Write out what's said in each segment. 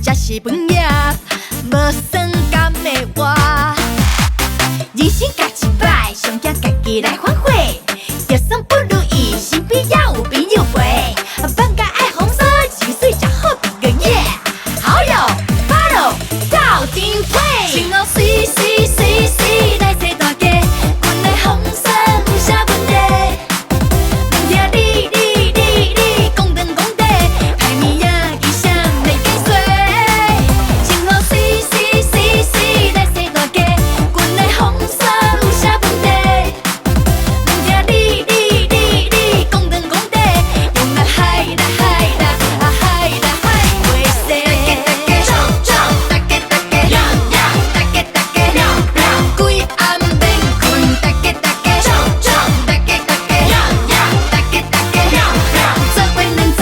才是本业，无算甘的我。人生甲一摆，上惊家己来反悔。就算不如意，身边也有朋友陪。放假爱红色，情绪才好别个耶。好友 follow 到顶配，情路水水水水来坐大家，阮的风霜有啥问题？问听你讲长讲短，歹物仔其实袂紧衰。情路水水水水来坐大家，阮的风霜有啥问题？问听你讲长讲短，用来嗨啦嗨啦啊嗨啦嗨袂使。大家大家亮亮，大家大家亮亮，规暗免困，大家大家亮亮，大家大家亮亮，大家大家亮亮，做伙认真。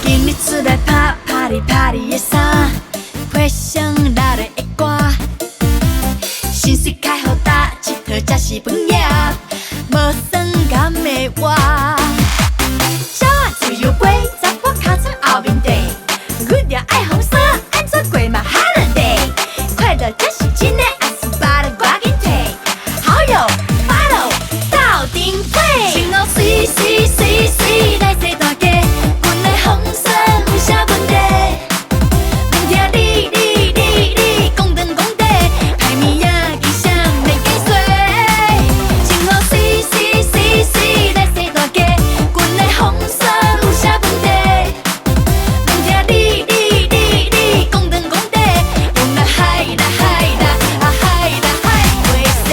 今日出来拍拍哩拍哩的衫，配上热烈的歌，心碎开好大，佚佗才是本业，无算甘的我。鸟仔自由飞，查甫尻川后面地，阮着爱红色，安怎过嘛哈伦地？快乐才是真的，还是别人赶紧摕？好友 follow 到顶配，情路水水水水来坐大家，阮的风霜有啥问题？问听你讲长讲短，歹物仔其实袂紧衰。情路水水水水来坐大家，阮的风霜有啥问题？问听你讲长讲短，用来嗨啦嗨啦啊嗨啦嗨袂使。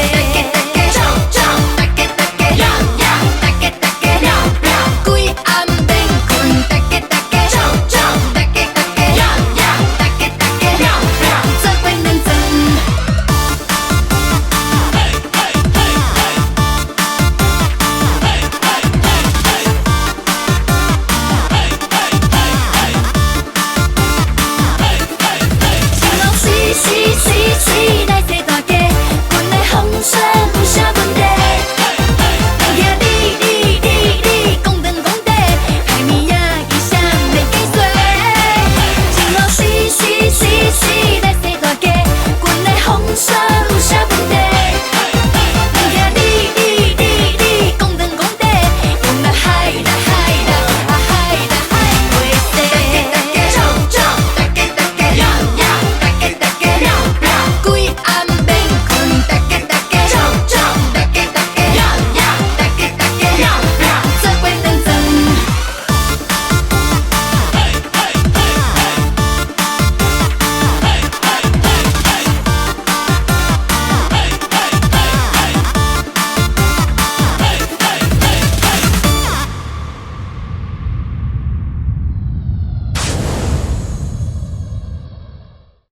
大家大家亮亮，大家大家亮亮，规暗免困，大家大家亮亮，大家大家亮亮，大家大家亮亮，做伙认真。情路水水水